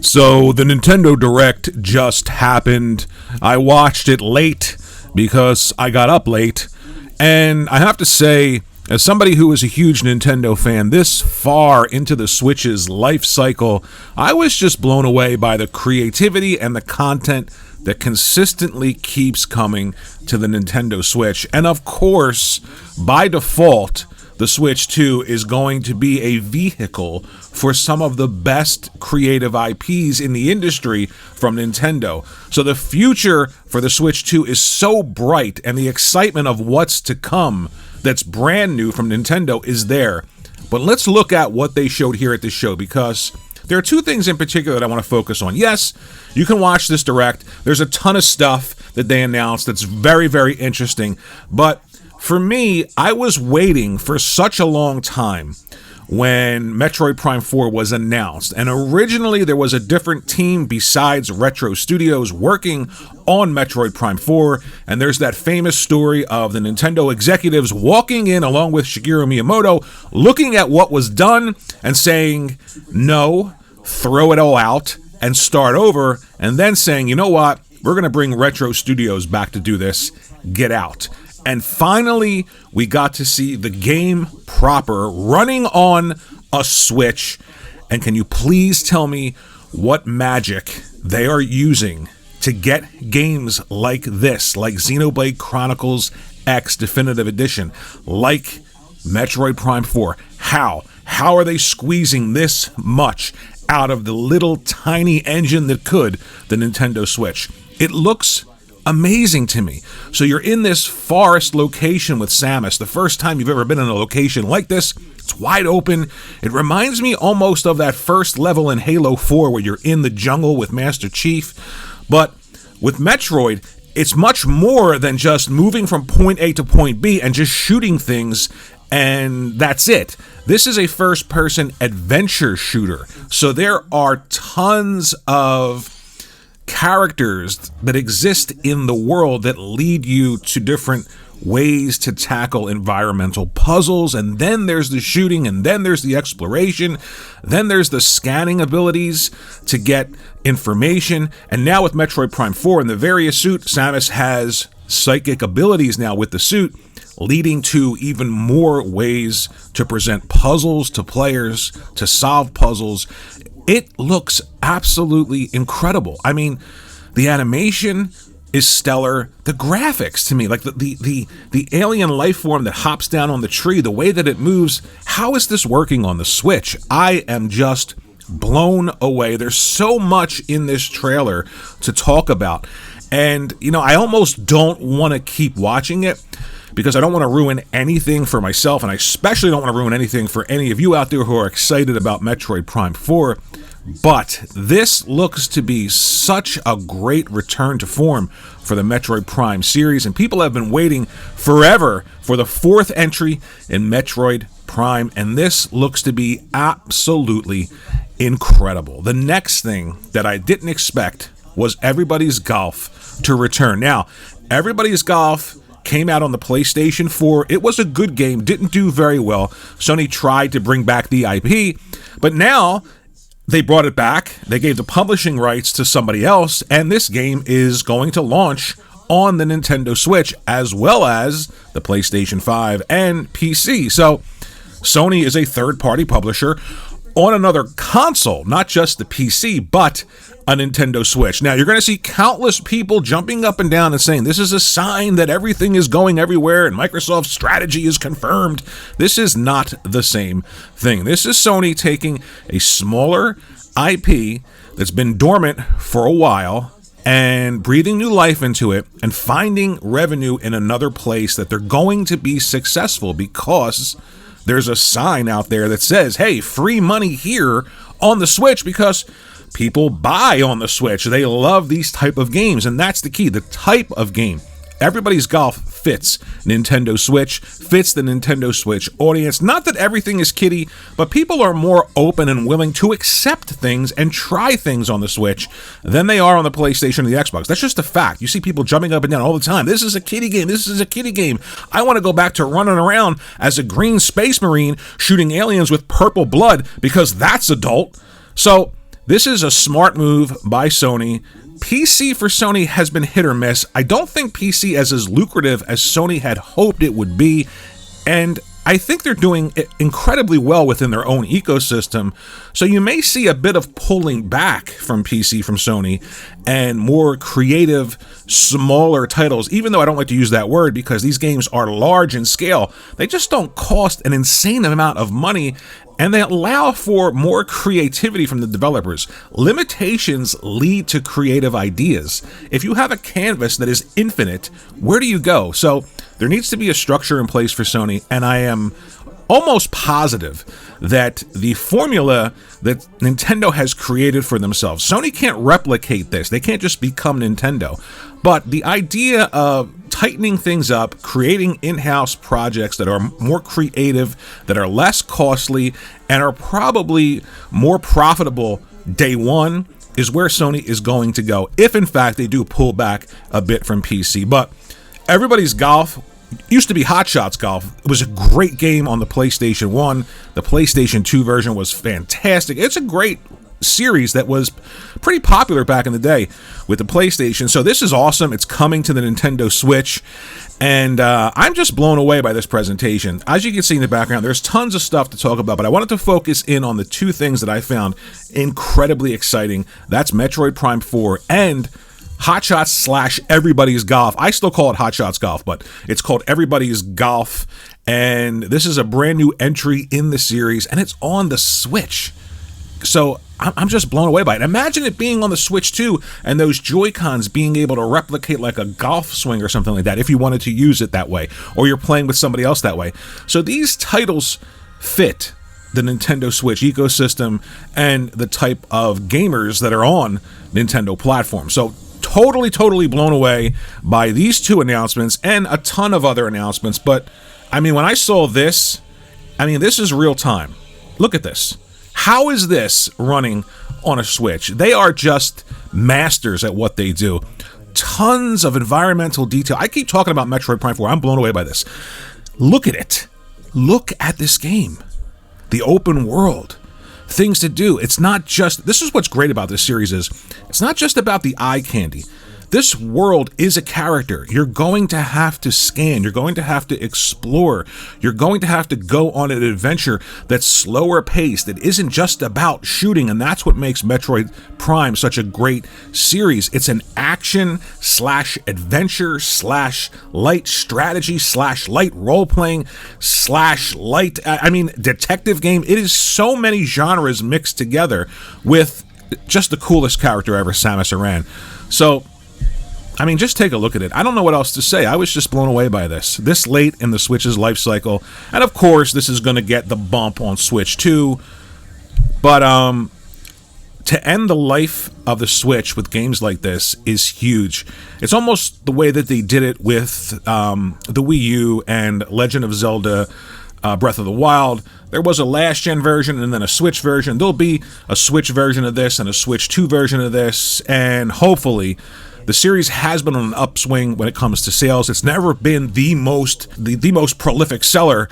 So the Nintendo Direct just happened. I watched it late because I got up late. And I have to say, as somebody who is a huge Nintendo fan, this far into the Switch's life cycle, I was just blown away by the creativity and the content that consistently keeps coming to the Nintendo Switch. And of course, by default, the Switch 2 is going to be a vehicle for some of the best creative IPs in the industry from Nintendo. So the future for the Switch 2 is so bright, and the excitement of what's to come that's brand new from Nintendo is there. But let's look at what they showed here at this show, because there are two things in particular that I want to focus on. Yes, you can watch this Direct. There's a ton of stuff that they announced that's very, very interesting. But for me, I was waiting for such a long time when Metroid Prime 4 was announced. And originally there was a different team besides Retro Studios working on Metroid Prime 4. And there's that famous story of the Nintendo executives walking in along with Shigeru Miyamoto, looking at what was done and saying, no, throw it all out and start over. And then saying, you know what, we're going to bring Retro Studios back to do this. Get out. And finally, we got to see the game proper running on a Switch. And can you please tell me what magic they are using to get games like this, like Xenoblade Chronicles X Definitive Edition, like Metroid Prime 4? How? How are they squeezing this much out of the little tiny engine that could the Nintendo Switch? It looks amazing to me. So you're in this forest location with Samus, the first time you've ever been in a location like this. It's wide open. It reminds me almost of that first level in Halo 4 where you're in the jungle with Master Chief. But with Metroid, it's much more than just moving from point A to point B and just shooting things, and that's it. This is a first-person adventure shooter. So there are tons of characters that exist in the world that lead you to different ways to tackle environmental puzzles, and then there's the shooting, and then there's the exploration, then there's the scanning abilities to get information, and now with Metroid Prime 4 and the various suit, Samus has psychic abilities now with the suit, leading to even more ways to present puzzles to players, to solve puzzles. It looks absolutely incredible. I mean, the animation is stellar. The graphics, to me, like the alien life form that hops down on the tree, the way that it moves, how is this working on the Switch? I am just blown away. There's so much in this trailer to talk about. And, you know, I almost don't want to keep watching it because I don't want to ruin anything for myself, and I especially don't want to ruin anything for any of you out there who are excited about Metroid Prime 4. But this looks to be such a great return to form for the Metroid Prime series, and people have been waiting forever for the fourth entry in Metroid Prime, and this looks to be absolutely incredible. The next thing that I didn't expect was Everybody's Golf to return. Now, Everybody's Golf came out on the PlayStation 4. It was a good game, didn't do very well. Sony tried to bring back the IP, but now they brought it back. They gave the publishing rights to somebody else, and this game is going to launch on the Nintendo Switch as well as the PlayStation 5 and PC. So Sony is a third-party publisher on another console, not just the PC, but a Nintendo Switch. Now, you're going to see countless people jumping up and down and saying this is a sign that everything is going everywhere and Microsoft's strategy is confirmed. This is not the same thing. This is Sony taking a smaller IP that's been dormant for a while and breathing new life into it and finding revenue in another place that they're going to be successful because there's a sign out there that says, hey, free money here on the Switch because people buy on the Switch. They love these type of games, and that's the key, the type of game. Everybody's Golf fits Nintendo Switch, fits the Nintendo Switch audience. Not that everything is kiddie, but people are more open and willing to accept things and try things on the Switch than they are on the PlayStation or the Xbox. That's just a fact. You see people jumping up and down all the time. This is a kiddie game. This is a kiddie game. I want to go back to running around as a green space marine shooting aliens with purple blood because that's adult. So This is a smart move by Sony. PC for Sony has been hit or miss. I don't think PC is as lucrative as Sony had hoped it would be, and I think they're doing incredibly well within their own ecosystem. So you may see a bit of pulling back from PC from Sony and more creative, smaller titles, even though I don't like to use that word because these games are large in scale. They just don't cost an insane amount of money, and they allow for more creativity from the developers. Limitations lead to creative ideas. If you have a canvas that is infinite, where do you go? So there needs to be a structure in place for Sony, and I am almost positive that the formula that Nintendo has created for themselves, Sony can't replicate this. They can't just become Nintendo. But the idea of tightening things up, creating in-house projects that are more creative, that are less costly, and are probably more profitable day one is where Sony is going to go, if in fact they do pull back a bit from PC. But Everybody's Golf used to be Hot Shots Golf. It was a great game on the PlayStation 1. The PlayStation 2 version was fantastic. It's a great series that was pretty popular back in the day with the PlayStation. So this is awesome. It's coming to the Nintendo Switch, and I'm just blown away by this presentation. As you can see in the background, there's tons of stuff to talk about, but I wanted to focus in on the two things that I found incredibly exciting. That's Metroid Prime 4 and Hot Shots / Everybody's Golf. I still call it Hot Shots Golf, but it's called Everybody's Golf, and this is a brand new entry in the series, and it's on the Switch. So I'm just blown away by it. Imagine it being on the Switch too, and those Joy-Cons being able to replicate like a golf swing or something like that if you wanted to use it that way, or you're playing with somebody else that way. So these titles fit the Nintendo Switch ecosystem and the type of gamers that are on Nintendo platforms. So totally blown away by these two announcements and a ton of other announcements. But I mean, when I saw this, I mean, this is real time. Look at this. How is this running on a Switch? They are just masters at what they do. Tons of environmental detail. I keep talking about Metroid Prime 4. I'm blown away by this. Look at it. Look at this game. The open world. Things to do. It's not just, this is what's great about this series is, it's not just about the eye candy. This world is a character. You're going to have to scan. You're going to have to explore. You're going to have to go on an adventure that's slower paced. It isn't just about shooting, and that's what makes Metroid Prime such a great series. It's an action / adventure / light strategy / light role-playing / light, detective game. It is so many genres mixed together with just the coolest character ever, Samus Aran. So, I mean, just take a look at it. I don't know what else to say. I was just blown away by this late in the Switch's life cycle. And of course, this is going to get the bump on Switch 2. But to end the life of the Switch with games like this is huge. It's almost the way that they did it with the Wii U and Legend of Zelda Breath of the Wild. There was a last-gen version and then a Switch version. There'll be a Switch version of this and a Switch 2 version of this, and hopefully the series has been on an upswing when it comes to sales. It's never been the most prolific seller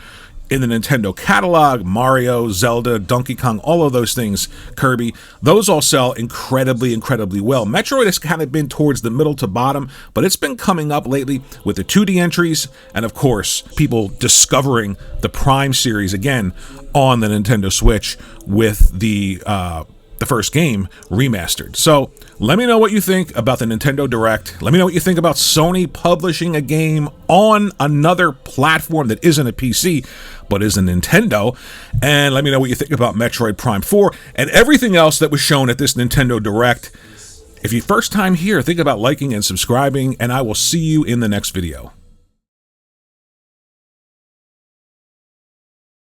in the Nintendo catalog. Mario, Zelda, Donkey Kong, all of those things, Kirby, those all sell incredibly well. Metroid has kind of been towards the middle to bottom, but it's been coming up lately with the 2D entries, and of course, people discovering the Prime series again on the Nintendo Switch with the first game remastered. So let me know what you think about the Nintendo Direct. Let me know what you think about Sony publishing a game on another platform that isn't a PC, but is a Nintendo. And let me know what you think about Metroid Prime 4 and everything else that was shown at this Nintendo Direct. If you're first time here, think about liking and subscribing, and I will see you in the next video.